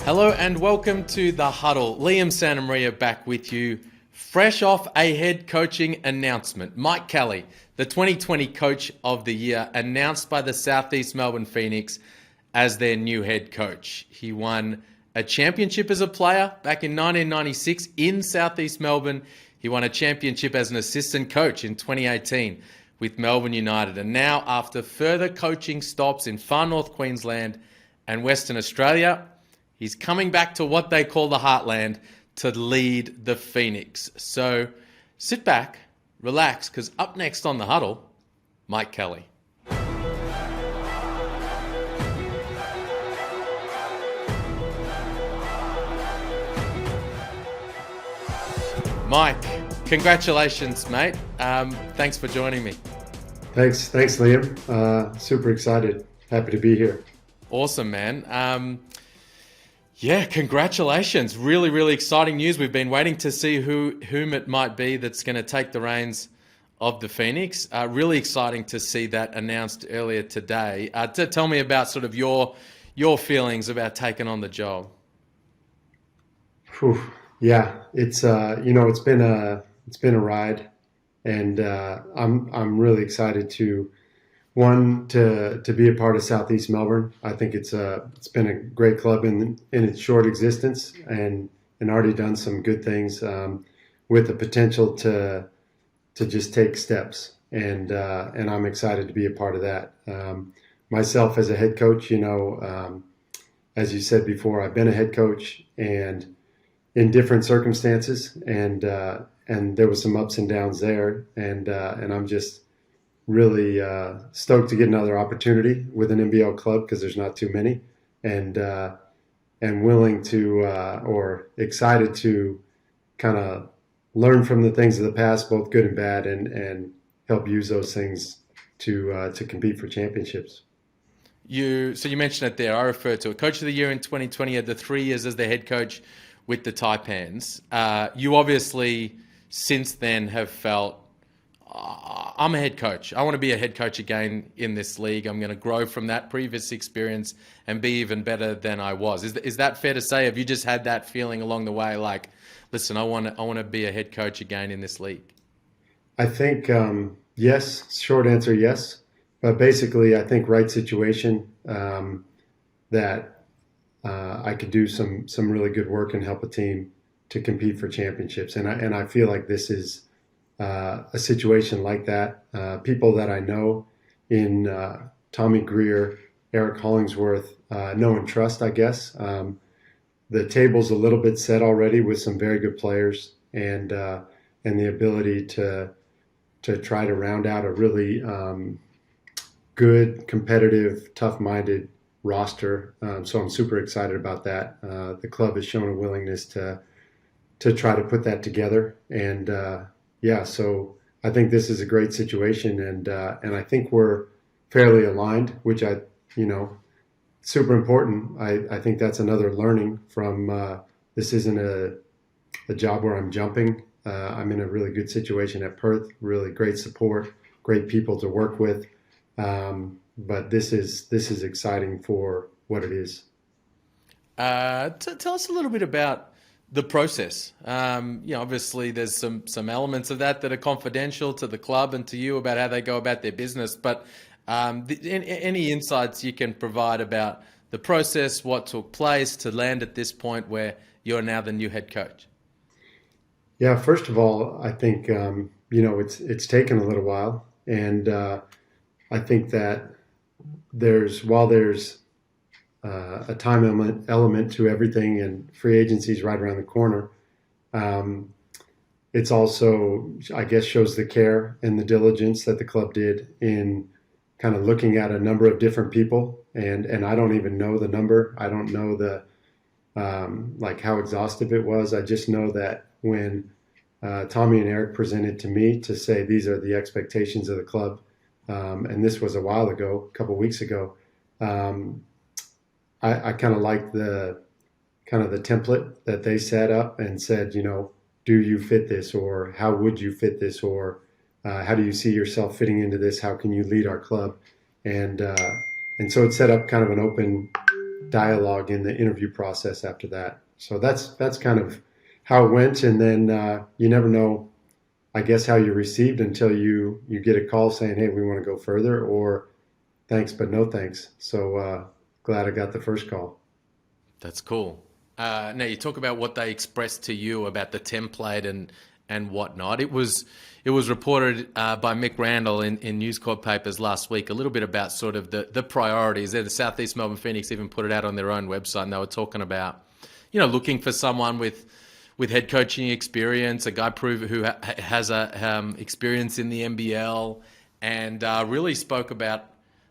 Hello and welcome to the Huddle. Liam Santamaria back with you, fresh off a head coaching announcement. Mike Kelly, the 2020 Coach of the Year, announced by the South East Melbourne Phoenix as their new head coach. He won a championship as a player back in 1996 in South East Melbourne. He won a championship as an assistant coach in 2018 with Melbourne United. And now, after further coaching stops in far north Queensland and Western Australia, he's coming back to what they call the Heartland to lead the Phoenix. So sit back, relax, because up next on the Huddle, Mike Kelly. Mike, congratulations, mate. Thanks for joining me. Thanks, Liam. Super excited. Happy to be here. Awesome, man. Yeah, congratulations. Really, really exciting news. We've been waiting to see whom it might be that's going to take the reins of the Phoenix. Really exciting to see that announced earlier today. Tell me about sort of your feelings about taking on the job. Whew. Yeah, it's been a ride, and I'm really excited to be a part of South East Melbourne. I think it's been a great club in its short existence, and already done some good things with the potential to just take steps, and I'm excited to be a part of that. Myself as a head coach, as you said before, I've been a head coach and in different circumstances, and there was some ups and downs there, and I'm just really stoked to get another opportunity with an NBL club, because there's not too many, and willing to or excited to kind of learn from the things of the past, both good and bad, and help use those things to compete for championships. So you mentioned it there. I referred to it. Coach of the Year in 2020, had the 3 years as the head coach with the Taipans. You obviously since then have felt, I'm a head coach. I want to be a head coach again in this league. I'm going to grow from that previous experience and be even better than I was. Is that fair to say? Have you just had that feeling along the way, like, listen, I want to be a head coach again in this league? I think yes. Short answer, yes. But basically, I think right situation, that I could do some really good work and help a team to compete for championships. And I feel like this is a situation like that. People that I know in Tommy Greer, Eric Hollingsworth, know and trust, I guess. The table's a little bit set already with some very good players, and the ability to try to round out a really good, competitive, tough-minded roster. So I'm super excited about that. The club has shown a willingness to try to put that together, and so I think this is a great situation, and I think we're fairly aligned, which super important. I think that's another learning from this isn't a job where I'm jumping. I'm in a really good situation at Perth, really great support, great people to work with. But this is exciting for what it is. Tell us a little bit about the process. Obviously there's some elements of that are confidential to the club and to you about how they go about their business. But any insights you can provide about the process, what took place to land at this point where you're now the new head coach? Yeah, first of all, I think it's taken a little while, and I think that there's a time element to everything, and free agency is right around the corner. It's also, I guess, shows the care and the diligence that the club did in kind of looking at a number of different people, and I don't even know the number. I don't know the how exhaustive it was. I just know that when Tommy and Eric presented to me to say these are the expectations of the club, and this was a while ago, a couple of weeks ago, I kind of liked the template that they set up and said, do you fit this, or how would you fit this, or how do you see yourself fitting into this? How can you lead our club? And so it set up kind of an dialogue in the interview process after that. So that's kind of how it went. And then you never know, I guess, how you're received until you get a call saying, "Hey, we want to go further," or "Thanks, but no thanks." So glad I got the first call. That's cool. Now you talk about what they expressed to you about the template and whatnot. It was reported by Mick Randall in News Corp papers last week a little bit about sort of the priorities. The South East Melbourne Phoenix even put it out on their own website, and they were talking about looking for someone with head coaching experience, a guy who has a experience in the NBL, and really spoke about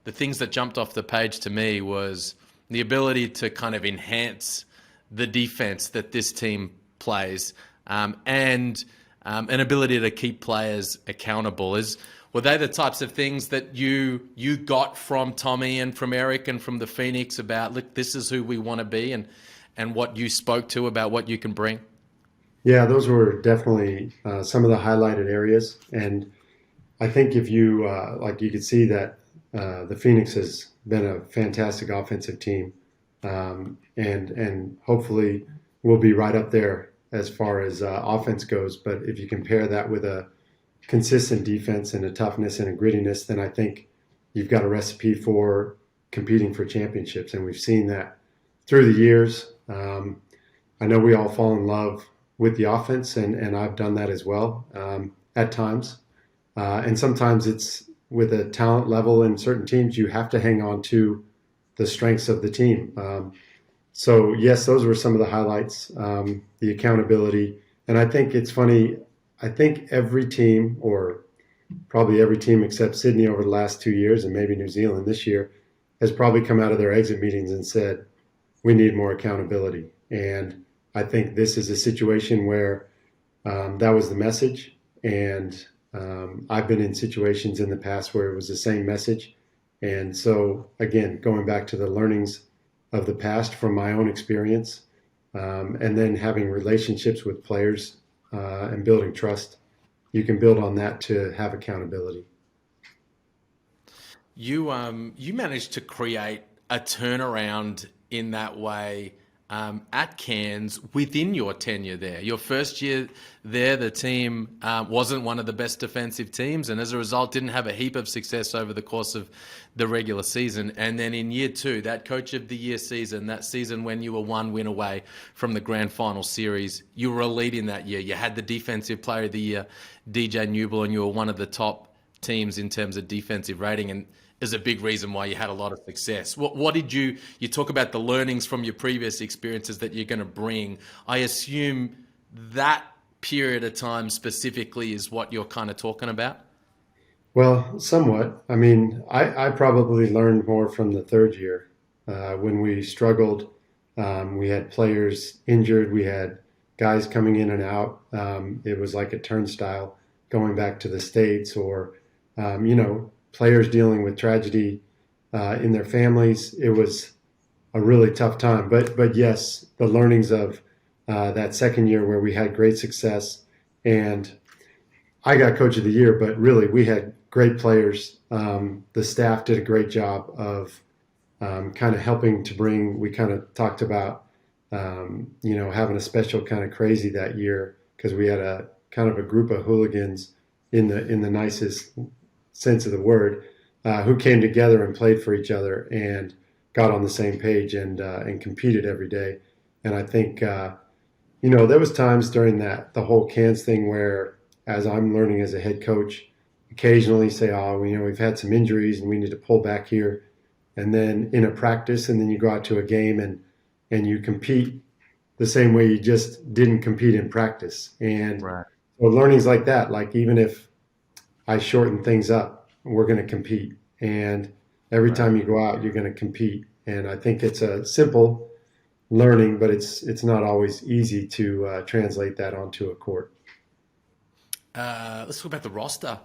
the things that jumped off the page to me was the ability to kind of enhance the defense that this team plays, and an ability to keep players accountable. Were they the types of things that you got from Tommy and from Eric and from the Phoenix about, look, this is who we want to be, and what you spoke to about what you can bring? Yeah, those were definitely some of the highlighted areas. And I think if you you could see that the Phoenix has been a fantastic offensive team, and hopefully we'll be right up there as far as offense goes. But if you compare that with a consistent defense and a toughness and a grittiness, then I think you've got a recipe for competing for championships. And we've seen that through the years. I know we all fall in love with the offense, and I've done that as well at times. And sometimes it's with a talent level in certain teams, you have to hang on to the strengths of the team. So, yes, those were some of the highlights, the accountability. And I think it's funny, I think every team, or probably every team except Sydney over the last 2 years, and maybe New Zealand this year, has probably come out of their exit meetings and said, we need more accountability. And I think this is a situation where that was the message. And I've been in situations in the past where it was the same message. And so, again, going back to the learnings of the past from my own experience, and then having relationships with players and building trust, you can build on that to have accountability. You managed to create a turnaround in that way at Cairns within your tenure there. Your first year there, the team wasn't one of the best defensive teams, and as a result, didn't have a heap of success over the course of the regular season. And then in year two, that Coach of the Year season, that season when you were one win away from the grand final series, you were a lead in that year. You had the Defensive Player of the Year, DJ Newble, and you were one of the top teams in terms of defensive rating, and is a big reason why you had a lot of success. What did you talk about the learnings from your previous experiences that you're going to bring? I assume that period of time specifically is what you're kind of talking about. Well, somewhat. I mean, I probably learned more from the third year when we struggled. We had players injured. We had guys coming in and out. It was like a turnstile going back to the States, or, players dealing with tragedy in their families. It was a really tough time. But yes, the learnings of that second year where we had great success, and I got Coach of the Year, but really we had great players. The staff did a great job of kind of helping to bring. We kind of talked about having a special kind of crazy that year because we had a kind of a group of hooligans in the nicest sense of the word, who came together and played for each other and got on the same page and competed every day. And I think there was times during the whole Cairns thing where, as I'm learning as a head coach, occasionally say, "Oh, we've had some injuries and we need to pull back here," and then in a practice, and then you go out to a game and you compete the same way you just didn't compete in practice. And Right. so learnings like that, like even if I shorten things up, we're going to compete. And every Right. time you go out, you're going to compete. And I think it's a simple learning, but it's not always easy to translate that onto a court. Let's talk about the roster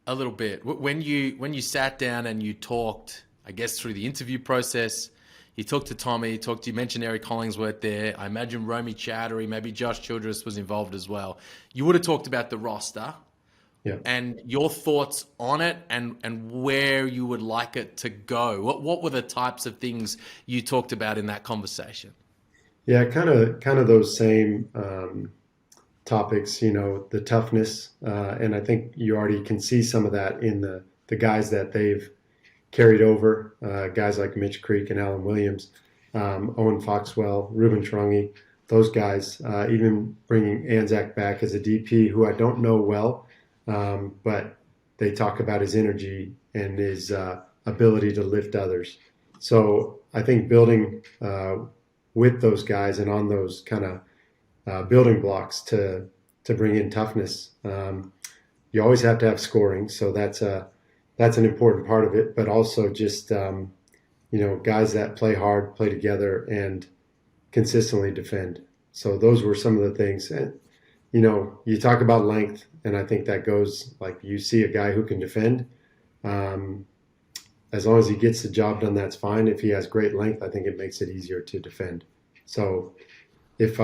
a little bit. When you sat down and you talked, I guess through the interview process, you talked to Tommy, you mentioned Eric Hollingsworth there. I imagine Romy Chowdhury, maybe Josh Childress was involved as well. You would have talked about the roster. Yeah. and your thoughts on it and where you would like it to go. What were the types of things you talked about in that conversation? Yeah, kind of those same topics, the toughness, and I think you already can see some of that in the guys that they've carried over, guys like Mitch Creek and Alan Williams, Owen Foxwell, Ruben Trungy, those guys, even bringing Anzac back as a DP, who I don't know well, but they talk about his energy and his ability to lift others. So I think building with those guys and on those kind of building blocks to bring in toughness. You always have to have scoring, so that's an important part of it. But also just guys that play hard, play together, and consistently defend. So those were some of the things. And you talk about length, and I think that goes like you see a guy who can defend. As long as he gets the job done, that's fine. If he has great length, I think it makes it easier to defend. So if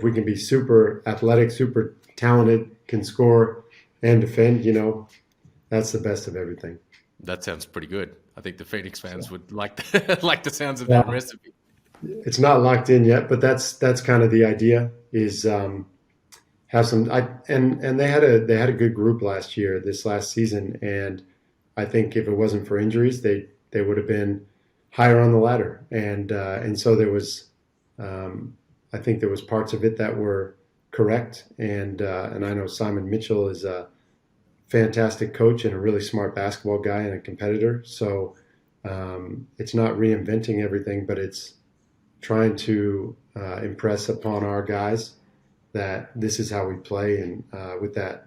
we can be super athletic, super talented, can score and defend, that's the best of everything. That sounds pretty good. I think the Phoenix fans would like like the sounds of Yeah. that recipe. It's not locked in yet, but that's kind of the idea. Is have some. And they had a good group this last season, and I think if it wasn't for injuries, they would have been higher on the ladder. And so there was. I think there was parts of it that were correct, and I know Simon Mitchell is a fantastic coach and a really smart basketball guy and a competitor. So it's not reinventing everything, but it's trying to impress upon our guys that this is how we play, and with that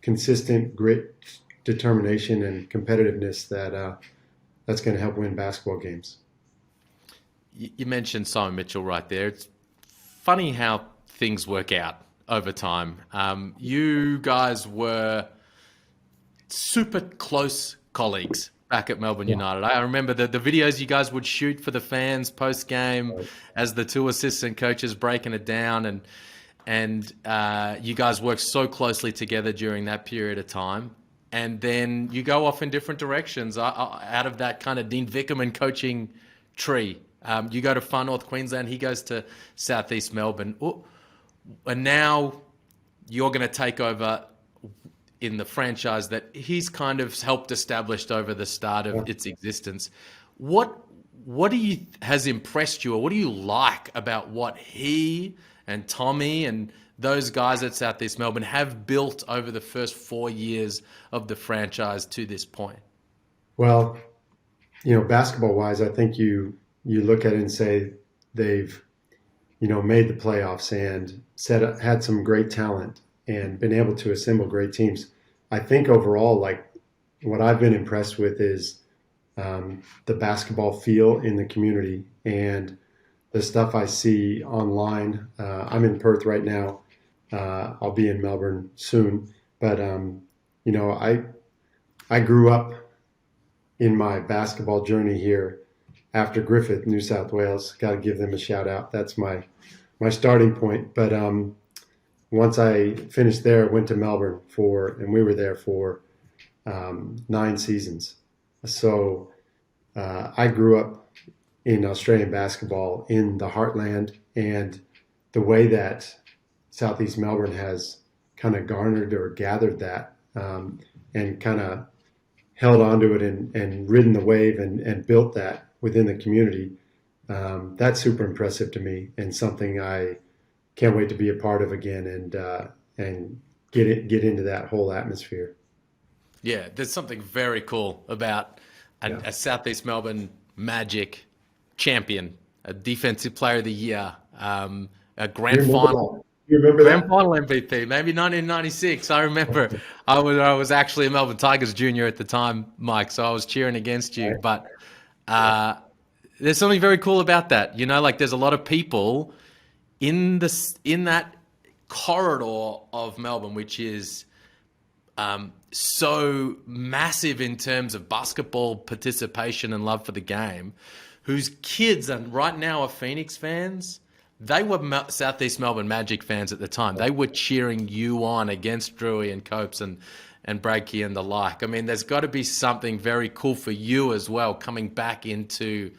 consistent grit, determination, and competitiveness that's going to help win basketball games. You mentioned Simon Mitchell right there. It's funny how things work out over time. You guys were super close colleagues back at Melbourne United. I remember the videos you guys would shoot for the fans post game as the two assistant coaches breaking it down, and you guys worked so closely together during that period of time. And then you go off in different directions out of that kind of Dean Vickerman coaching tree. You go to Far North Queensland, he goes to South East Melbourne. And now you're going to take over in the franchise that he's kind of helped establish over the start of its existence. What has impressed you, or what do you like about what he and Tommy and those guys at South East Melbourne have built over the first 4 years of the franchise to this point? Well, basketball-wise, I think you look at it and say they've, made the playoffs and had some great talent and been able to assemble great teams. I think overall, like what I've been impressed with is the basketball feel in the community and the stuff I see online. I'm in Perth right now. I'll be in Melbourne soon, but I grew up in my basketball journey here after Griffith, New South Wales. Got to give them a shout out. That's my starting point. But once I finished there, went to Melbourne and we were there for 9 seasons. So I grew up in Australian basketball in the Heartland, and the way that South East Melbourne has kind of garnered or gathered that and kind of held onto it and ridden the wave and built that within the community. That's super impressive to me, and something I can't wait to be a part of again and get into that whole atmosphere. Yeah, there's something very cool about a South East Melbourne Magic champion, a Defensive Player of the Year, a grand final. You remember Grand that? final MVP, maybe 1996. I remember I was actually a Melbourne Tigers junior at the time, Mike, so I was cheering against you. But there's something very cool about that. Like there's a lot of people in that corridor of Melbourne, which is so massive in terms of basketball participation and love for the game, whose kids and right now are Phoenix fans. They were South East Melbourne Magic fans at the time. They were cheering you on against Drewy and Copes, and and breaky and the like. I mean, there's got to be something very cool for you as well, coming back into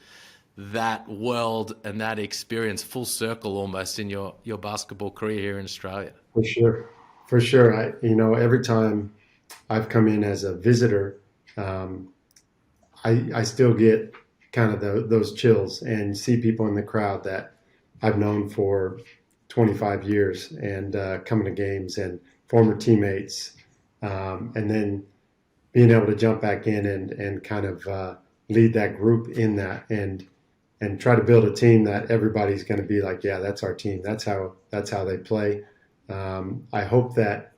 that world and that experience full circle almost in your basketball career here in Australia. For sure, for sure. Every time I've come in as a visitor, um, I still get kind of those chills and see people in the crowd that I've known for 25 years and coming to games and former teammates, and then being able to jump back in and kind of lead that group in that and try to build a team that everybody's going to be like, yeah, that's our team. That's how they play. I hope that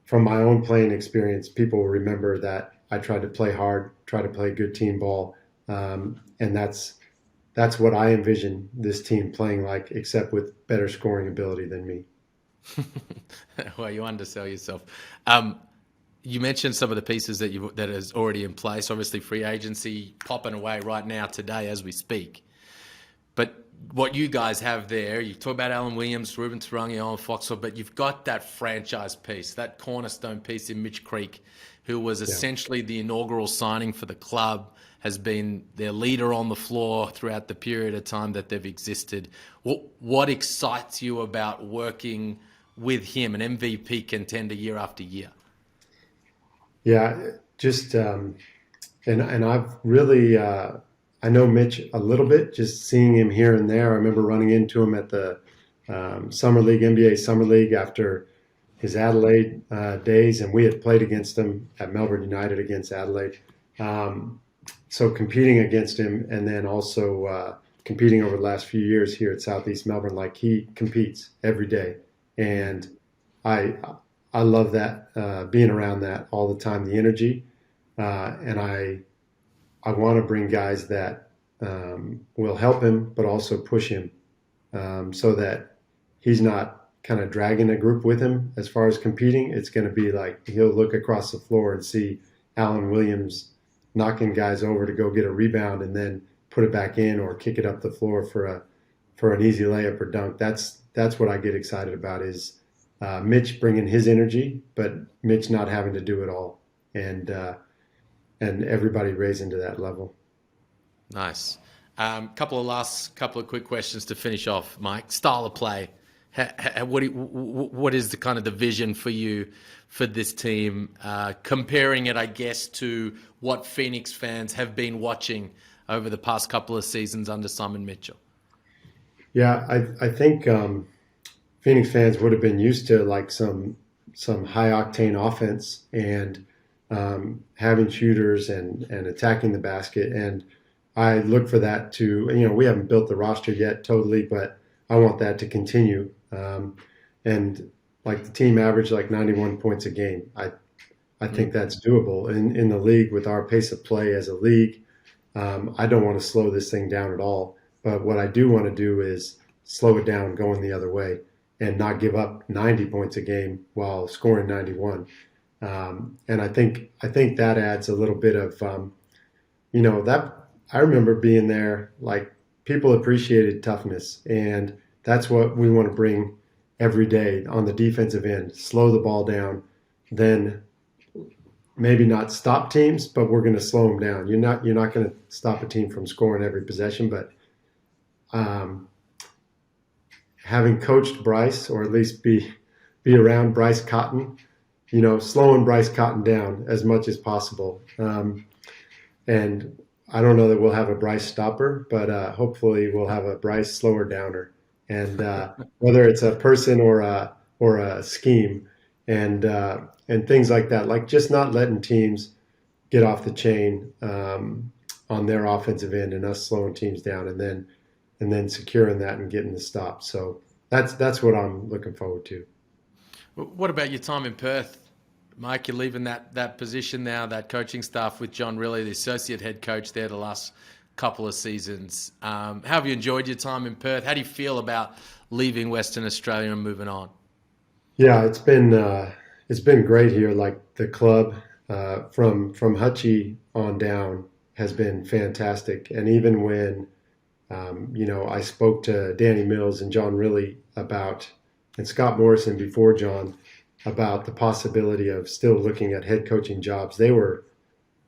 from my own playing experience, people will remember that I tried to play hard, try to play good team ball, and that's what I envision this team playing like, except with better scoring ability than me. Well, you undersell yourself. You mentioned some of the pieces that is already in place. Obviously, free agency popping away right now today as we speak. But what you guys have there, you talk about Alan Williams, Ruben Tarangi, Owen Foxwell, but you've got that franchise piece, that cornerstone piece in Mitch Creek, who was essentially the inaugural signing for the club, has been their leader on the floor throughout the period of time that they've existed. What excites you about working with him, an MVP contender year after year? Yeah, just and I've really I know Mitch a little bit, just seeing him here and there. I remember running into him at the summer league, NBA summer league, after his Adelaide days, and we had played against him at Melbourne United against Adelaide. So competing against him, and then also competing over the last few years here at South East Melbourne, like he competes every day, and I I love that, being around that all the time, the energy, and I want to bring guys that will help him, but also push him, so that he's not kind of dragging a group with him as far as competing. It's going to be like he'll look across the floor and see Alan Williams knocking guys over to go get a rebound and then put it back in or kick it up the floor for an easy layup or dunk. That's what I get excited about is Mitch bringing his energy, but Mitch not having to do it all, and everybody raising to that level. Nice. Couple of quick questions to finish off, Mike. Style of play. What is the kind of the vision for you for this team? Comparing it, I guess, to what Phoenix fans have been watching over the past couple of seasons under Simon Mitchell. Yeah, I think Phoenix fans would have been used to like some high octane offense and having shooters and attacking the basket. And I look for that to, we haven't built the roster yet totally, but I want that to continue. And like the team averaged like 91 points a game. I think that's doable in the league with our pace of play as a league. I don't want to slow this thing down at all. But what I do want to do is slow it down going the other way and not give up 90 points a game while scoring 91. And I think that adds a little bit of, that I remember being there, like people appreciated toughness, and that's what we want to bring every day on the defensive end. Slow the ball down, then maybe not stop teams, but we're going to slow them down. You're not going to stop a team from scoring every possession, but having coached Bryce, or at least be around Bryce Cotton, slowing Bryce Cotton down as much as possible. And I don't know that we'll have a Bryce stopper, but hopefully we'll have a Bryce slower downer. And whether it's a person or a scheme, and things like that, like just not letting teams get off the chain on their offensive end, and us slowing teams down, and then securing that and getting the stop. So that's what I'm looking forward to. What about your time in Perth, Mike? You're leaving that position now, that coaching staff with John Riley, the associate head coach there the last couple of seasons. How have you enjoyed your time in Perth? How do you feel about leaving Western Australia and moving on? Yeah, it's been great here. Like the club from Hutchie on down has been fantastic. And even when I spoke to Danny Mills and John Riley and Scott Morrison before John about the possibility of still looking at head coaching jobs.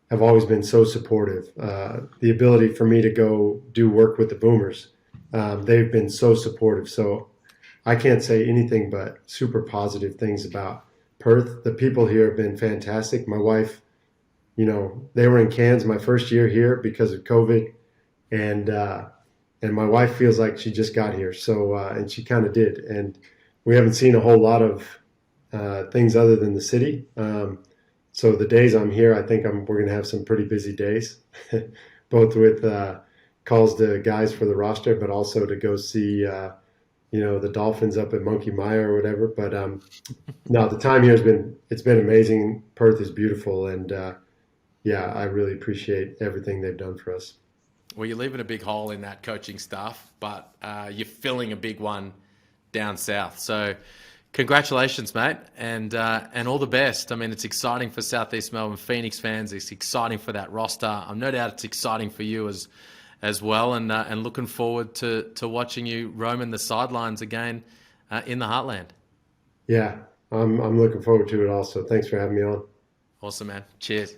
Have always been so supportive. The ability for me to go do work with the Boomers, they've been so supportive. So I can't say anything but super positive things about Perth. The people here have been fantastic. My wife, they were in Cairns my first year here because of COVID, and my wife feels like she just got here. So and she kind of did, and we haven't seen a whole lot of things other than the city. So the days I'm here, I think we're going to have some pretty busy days, both with calls to guys for the roster, but also to go see the Dolphins up at Monkey Mire or whatever. But no, the time here it's been amazing. Perth is beautiful, and yeah, I really appreciate everything they've done for us. Well, you're leaving a big hole in that coaching staff, but you're filling a big one down south. So congratulations, mate, and all the best. I mean, it's exciting for South East Melbourne Phoenix fans. It's exciting for that roster. I'm no doubt it's exciting for you as well, and looking forward to watching you roaming the sidelines again in the Heartland. Yeah, I'm looking forward to it also. Thanks for having me on. Awesome, man. Cheers.